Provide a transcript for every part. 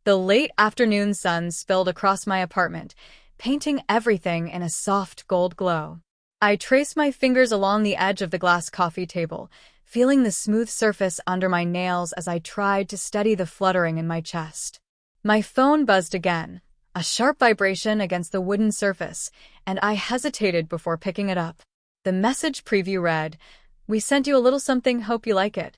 The late afternoon sun spilled across my apartment, painting everything in a soft gold glow. I traced my fingers along the edge of the glass coffee table, feeling the smooth surface under my nails as I tried to steady the fluttering in my chest. My phone buzzed again, a sharp vibration against the wooden surface, and I hesitated before picking it up. The message preview read, "We sent you a little something, hope you like it."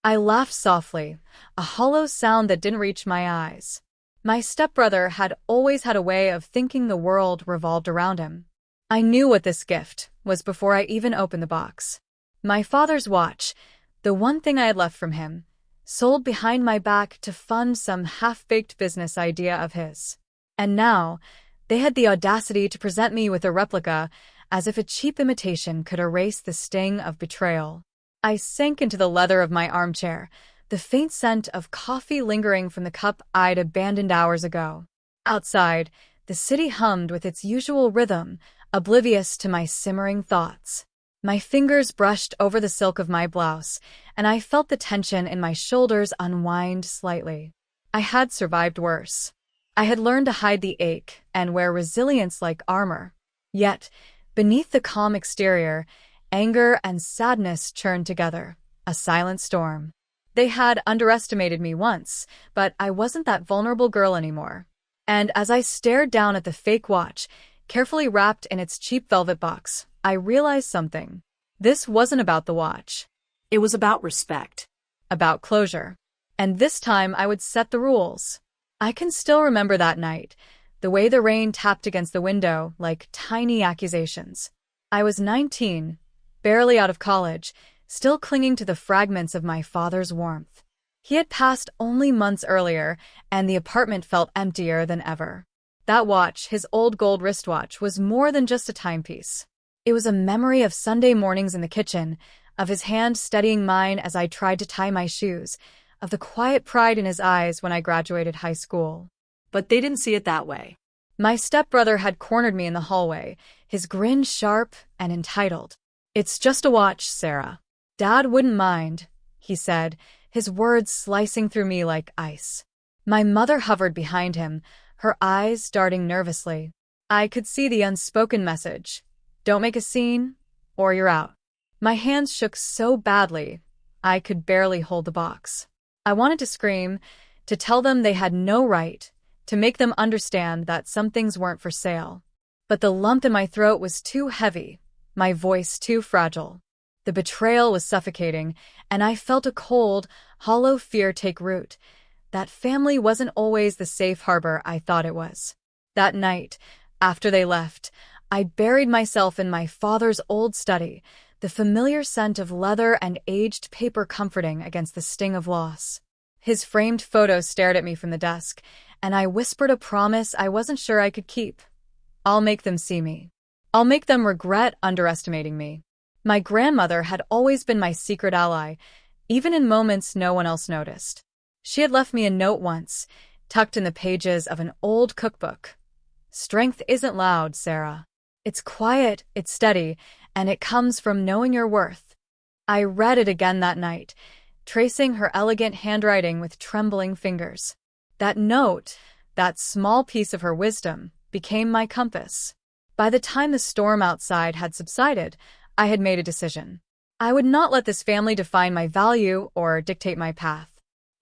I laughed softly, a hollow sound that didn't reach my eyes. My stepbrother had always had a way of thinking the world revolved around him. I knew what this gift was before I even opened the box. My father's watch, the one thing I had left from him, sold behind my back to fund some half-baked business idea of his. And now, they had the audacity to present me with a replica, as if a cheap imitation could erase the sting of betrayal. I sank into the leather of my armchair, the faint scent of coffee lingering from the cup I'd abandoned hours ago. Outside, the city hummed with its usual rhythm, oblivious to my simmering thoughts. My fingers brushed over the silk of my blouse, and I felt the tension in my shoulders unwind slightly. I had survived worse. I had learned to hide the ache and wear resilience like armor. Yet, beneath the calm exterior, anger and sadness churned together, a silent storm. They had underestimated me once, but I wasn't that vulnerable girl anymore. And as I stared down at the fake watch, carefully wrapped in its cheap velvet box, I realized something. This wasn't about the watch. It was about respect. About closure. And this time I would set the rules. I can still remember that night, the way the rain tapped against the window like tiny accusations. I was 19, barely out of college, still clinging to the fragments of my father's warmth. He had passed only months earlier, and the apartment felt emptier than ever. That watch, his old gold wristwatch, was more than just a timepiece. It was a memory of Sunday mornings in the kitchen, of his hand steadying mine as I tried to tie my shoes, of the quiet pride in his eyes when I graduated high school. But they didn't see it that way. My stepbrother had cornered me in the hallway, his grin sharp and entitled. "It's just a watch, Sarah. Dad wouldn't mind," he said, his words slicing through me like ice. My mother hovered behind him, her eyes darting nervously. I could see the unspoken message, "Don't make a scene, or you're out." My hands shook so badly, I could barely hold the box. I wanted to scream, to tell them they had no right, to make them understand that some things weren't for sale. But the lump in my throat was too heavy, my voice too fragile. The betrayal was suffocating, and I felt a cold, hollow fear take root. That family wasn't always the safe harbor I thought it was. That night, after they left, I buried myself in my father's old study, the familiar scent of leather and aged paper comforting against the sting of loss. His framed photo stared at me from the desk, and I whispered a promise I wasn't sure I could keep. "I'll make them see me. I'll make them regret underestimating me." My grandmother had always been my secret ally, even in moments no one else noticed. She had left me a note once, tucked in the pages of an old cookbook. "Strength isn't loud, Sarah. It's quiet, it's steady, and it comes from knowing your worth." I read it again that night, tracing her elegant handwriting with trembling fingers. That note, that small piece of her wisdom, became my compass. By the time the storm outside had subsided, I had made a decision. I would not let this family define my value or dictate my path.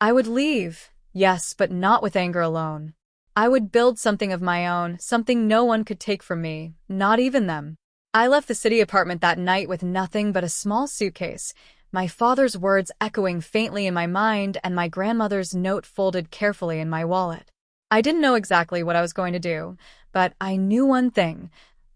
I would leave, yes, but not with anger alone. I would build something of my own, something no one could take from me, not even them. I left the city apartment that night with nothing but a small suitcase, my father's words echoing faintly in my mind and my grandmother's note folded carefully in my wallet. I didn't know exactly what I was going to do, but I knew one thing: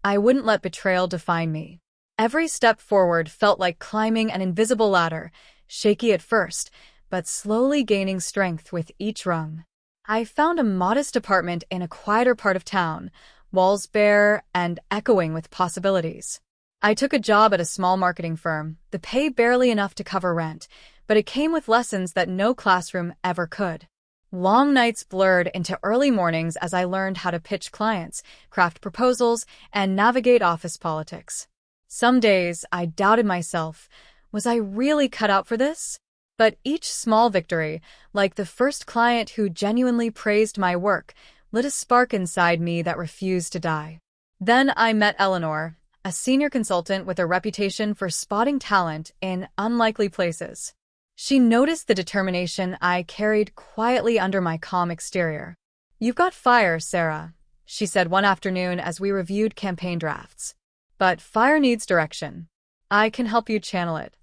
I wouldn't let betrayal define me. Every step forward felt like climbing an invisible ladder, shaky at first, but slowly gaining strength with each rung. I found a modest apartment in a quieter part of town, walls bare and echoing with possibilities. I took a job at a small marketing firm, the pay barely enough to cover rent, but it came with lessons that no classroom ever could. Long nights blurred into early mornings as I learned how to pitch clients, craft proposals, and navigate office politics. Some days I doubted myself. Was I really cut out for this? But each small victory, like the first client who genuinely praised my work, lit a spark inside me that refused to die. Then I met Eleanor, a senior consultant with a reputation for spotting talent in unlikely places. She noticed the determination I carried quietly under my calm exterior. "You've got fire, Sarah," she said one afternoon as we reviewed campaign drafts. "But fire needs direction. I can help you channel it."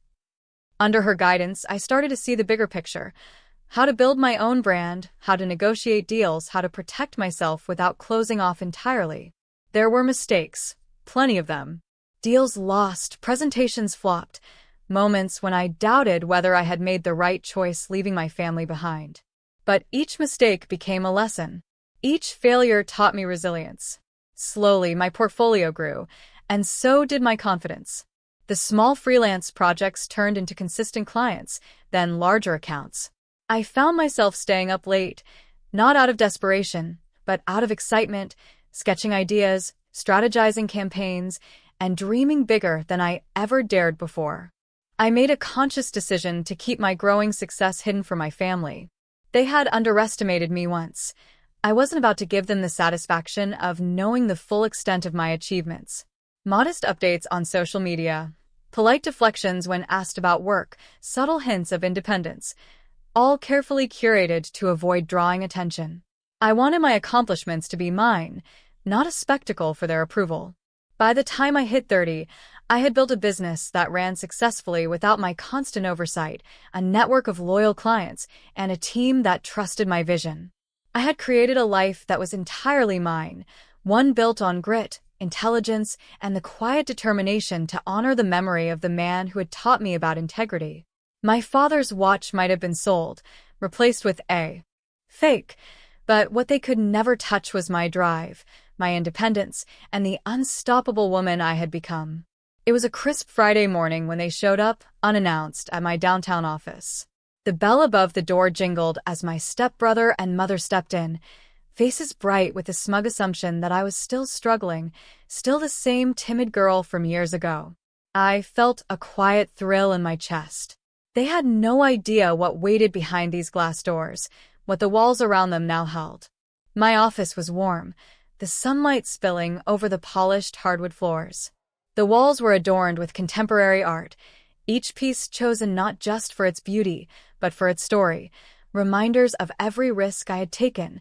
Under her guidance, I started to see the bigger picture: how to build my own brand, how to negotiate deals, how to protect myself without closing off entirely. There were mistakes, plenty of them. Deals lost, presentations flopped, moments when I doubted whether I had made the right choice leaving my family behind. But each mistake became a lesson. Each failure taught me resilience. Slowly, my portfolio grew, and so did my confidence. The small freelance projects turned into consistent clients, then larger accounts. I found myself staying up late, not out of desperation, but out of excitement, sketching ideas, strategizing campaigns, and dreaming bigger than I ever dared before. I made a conscious decision to keep my growing success hidden from my family. They had underestimated me once. I wasn't about to give them the satisfaction of knowing the full extent of my achievements. Modest updates on social media, polite deflections when asked about work, subtle hints of independence, all carefully curated to avoid drawing attention. I wanted my accomplishments to be mine, not a spectacle for their approval. By the time I hit 30, I had built a business that ran successfully without my constant oversight, a network of loyal clients, and a team that trusted my vision. I had created a life that was entirely mine, one built on grit, intelligence, and the quiet determination to honor the memory of the man who had taught me about integrity. My father's watch might have been sold, replaced with a fake, but what they could never touch was my drive, my independence, and the unstoppable woman I had become. It was a crisp Friday morning when they showed up, unannounced, at my downtown office. The bell above the door jingled as my stepbrother and mother stepped in, faces bright with the smug assumption that I was still struggling, still the same timid girl from years ago. I felt a quiet thrill in my chest. They had no idea what waited behind these glass doors, what the walls around them now held. My office was warm, the sunlight spilling over the polished hardwood floors. The walls were adorned with contemporary art, each piece chosen not just for its beauty, but for its story, reminders of every risk I had taken,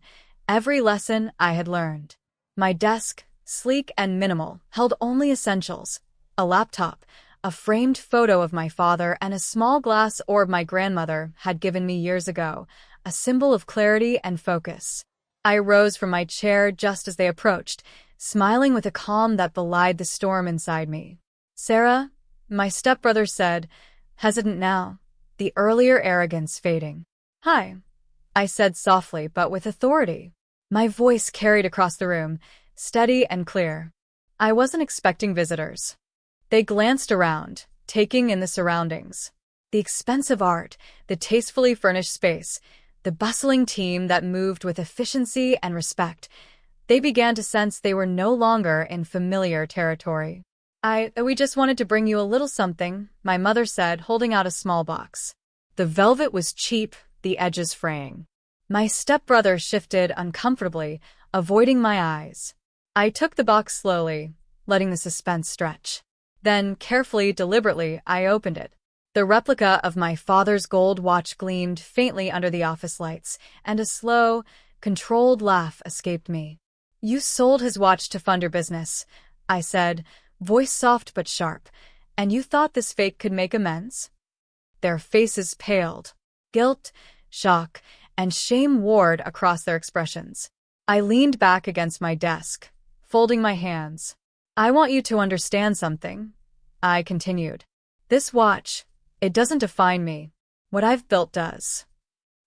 every lesson I had learned. My desk, sleek and minimal, held only essentials: a laptop, a framed photo of my father, and a small glass orb my grandmother had given me years ago, a symbol of clarity and focus. I rose from my chair just as they approached, smiling with a calm that belied the storm inside me. "Sarah," my stepbrother said, hesitant now, the earlier arrogance fading. "Hi," I said softly but with authority. My voice carried across the room, steady and clear. I wasn't expecting visitors. They glanced around, taking in the surroundings. The expensive art, the tastefully furnished space, the bustling team that moved with efficiency and respect. They began to sense they were no longer in familiar territory. We just wanted to bring you a little something," my mother said, holding out a small box. The velvet was cheap, the edges fraying. My stepbrother shifted uncomfortably, avoiding my eyes. I took the box slowly, letting the suspense stretch. Then, carefully, deliberately, I opened it. The replica of my father's gold watch gleamed faintly under the office lights, and a slow, controlled laugh escaped me. "You sold his watch to fund your business," I said, voice soft but sharp, "and you thought this fake could make amends?" Their faces paled. Guilt, shock, and shame warred across their expressions. I leaned back against my desk, folding my hands. "I want you to understand something," I continued. "This watch, it doesn't define me. What I've built does."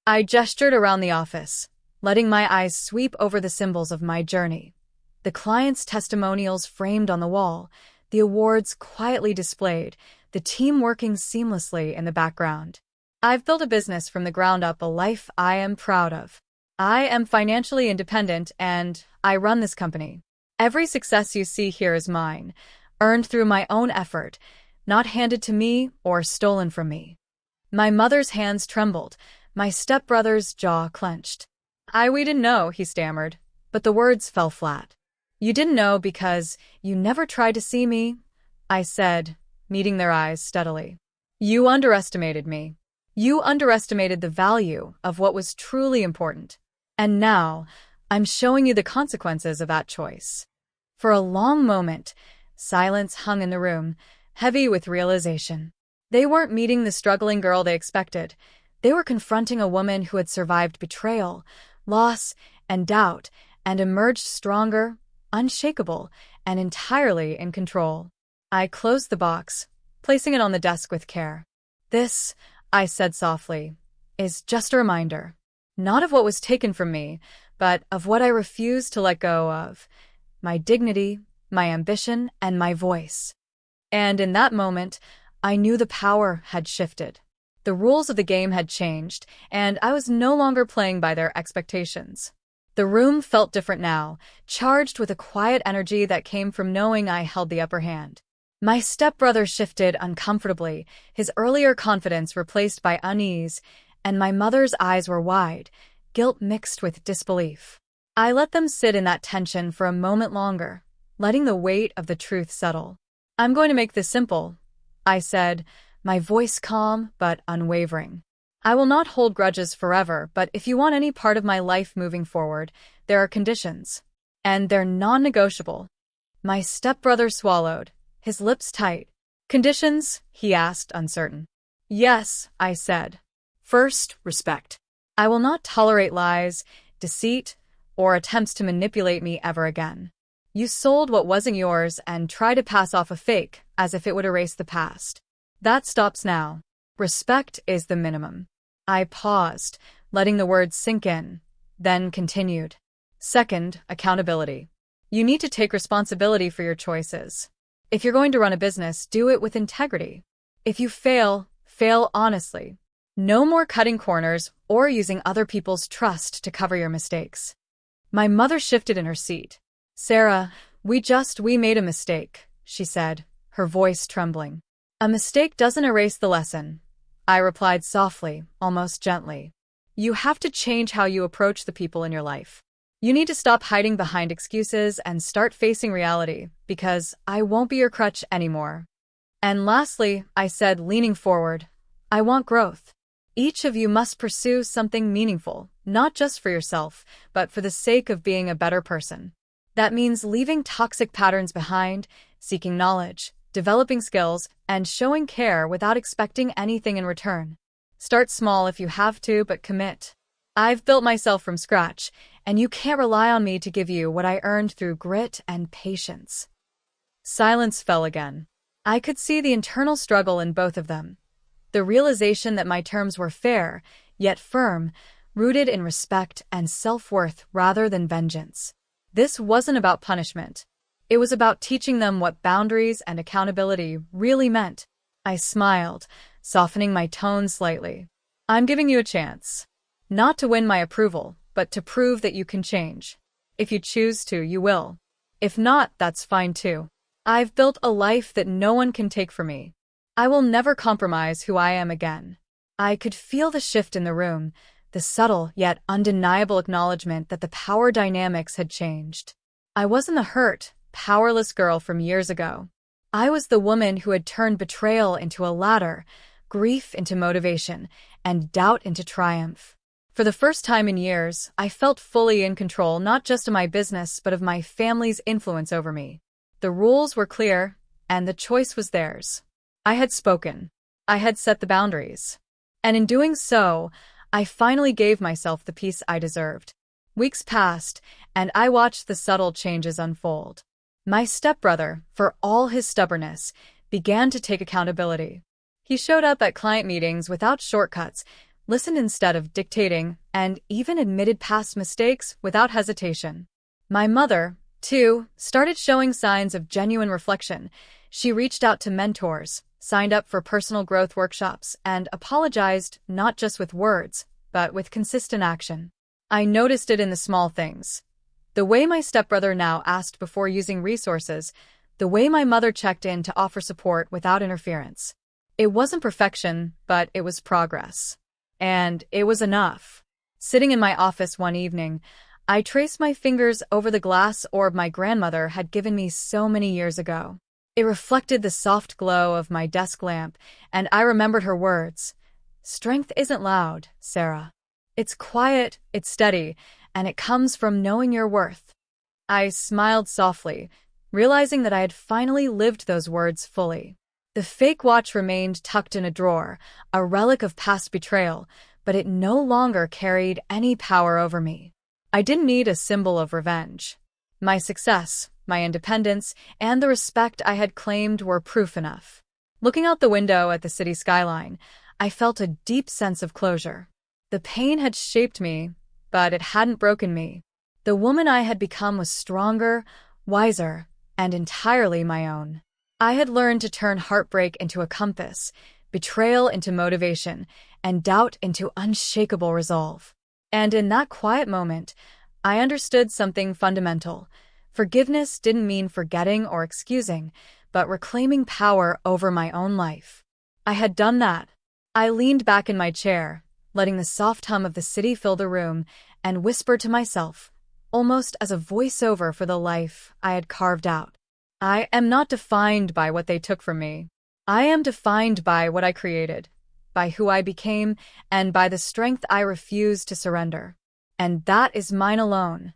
I gestured around the office, letting my eyes sweep over the symbols of my journey. The clients' testimonials framed on the wall, the awards quietly displayed, the team working seamlessly in the background. I've built a business from the ground up, a life I am proud of. I am financially independent, and I run this company. Every success you see here is mine, earned through my own effort, not handed to me or stolen from me. My mother's hands trembled. My stepbrother's jaw clenched. We didn't know, he stammered, but the words fell flat. You didn't know because you never tried to see me, I said, meeting their eyes steadily. You underestimated me. You underestimated the value of what was truly important. And now, I'm showing you the consequences of that choice. For a long moment, silence hung in the room, heavy with realization. They weren't meeting the struggling girl they expected. They were confronting a woman who had survived betrayal, loss, and doubt, and emerged stronger, unshakable, and entirely in control. I closed the box, placing it on the desk with care. This, I said softly, is just a reminder. Not of what was taken from me, but of what I refused to let go of. My dignity, my ambition, and my voice. And in that moment, I knew the power had shifted. The rules of the game had changed, and I was no longer playing by their expectations. The room felt different now, charged with a quiet energy that came from knowing I held the upper hand. My stepbrother shifted uncomfortably, his earlier confidence replaced by unease, and my mother's eyes were wide, guilt mixed with disbelief. I let them sit in that tension for a moment longer, letting the weight of the truth settle. I'm going to make this simple, I said, my voice calm but unwavering. I will not hold grudges forever, but if you want any part of my life moving forward, there are conditions. And they're non-negotiable. My stepbrother swallowed, his lips tight. Conditions? He asked, uncertain. Yes, I said. First, respect. I will not tolerate lies, deceit, or attempts to manipulate me ever again. You sold what wasn't yours and tried to pass off a fake as if it would erase the past. That stops now. Respect is the minimum. I paused, letting the words sink in, then continued. Second, accountability. You need to take responsibility for your choices. If you're going to run a business, do it with integrity. If you fail, fail honestly. No more cutting corners or using other people's trust to cover your mistakes. My mother shifted in her seat. Sarah, we made a mistake, she said, her voice trembling. A mistake doesn't erase the lesson, I replied softly, almost gently. You have to change how you approach the people in your life. You need to stop hiding behind excuses and start facing reality, because I won't be your crutch anymore. And lastly, I said, leaning forward, I want growth. Each of you must pursue something meaningful, not just for yourself, but for the sake of being a better person. That means leaving toxic patterns behind, seeking knowledge, developing skills, and showing care without expecting anything in return. Start small if you have to, but commit. I've built myself from scratch, and you can't rely on me to give you what I earned through grit and patience. Silence fell again. I could see the internal struggle in both of them. The realization that my terms were fair, yet firm, rooted in respect and self-worth rather than vengeance. This wasn't about punishment. It was about teaching them what boundaries and accountability really meant. I smiled, softening my tone slightly. I'm giving you a chance. Not to win my approval, but to prove that you can change. If you choose to, you will. If not, that's fine too. I've built a life that no one can take from me. I will never compromise who I am again. I could feel the shift in the room, the subtle yet undeniable acknowledgement that the power dynamics had changed. I wasn't the hurt, powerless girl from years ago. I was the woman who had turned betrayal into a ladder, grief into motivation, and doubt into triumph. For the first time in years, I felt fully in control not just of my business but of my family's influence over me. The rules were clear, and the choice was theirs. I had spoken. I had set the boundaries. And in doing so, I finally gave myself the peace I deserved. Weeks passed, and I watched the subtle changes unfold. My stepbrother, for all his stubbornness, began to take accountability. He showed up at client meetings without shortcuts, listened instead of dictating, and even admitted past mistakes without hesitation. My mother, too, started showing signs of genuine reflection. She reached out to mentors, signed up for personal growth workshops, and apologized not just with words, but with consistent action. I noticed it in the small things. The way my stepbrother now asked before using resources, the way my mother checked in to offer support without interference. It wasn't perfection, but it was progress. And it was enough. Sitting in my office one evening, I traced my fingers over the glass orb my grandmother had given me so many years ago. It reflected the soft glow of my desk lamp, and I remembered her words. Strength isn't loud, Sarah. It's quiet, it's steady, and it comes from knowing your worth. I smiled softly, realizing that I had finally lived those words fully. The fake watch remained tucked in a drawer, a relic of past betrayal, but it no longer carried any power over me. I didn't need a symbol of revenge. My success, my independence, and the respect I had claimed were proof enough. Looking out the window at the city skyline, I felt a deep sense of closure. The pain had shaped me, but it hadn't broken me. The woman I had become was stronger, wiser, and entirely my own. I had learned to turn heartbreak into a compass, betrayal into motivation, and doubt into unshakable resolve. And in that quiet moment, I understood something fundamental. Forgiveness didn't mean forgetting or excusing, but reclaiming power over my own life. I had done that. I leaned back in my chair, letting the soft hum of the city fill the room, and whispered to myself, almost as a voiceover for the life I had carved out. I am not defined by what they took from me. I am defined by what I created, by who I became, and by the strength I refuse to surrender. And that is mine alone.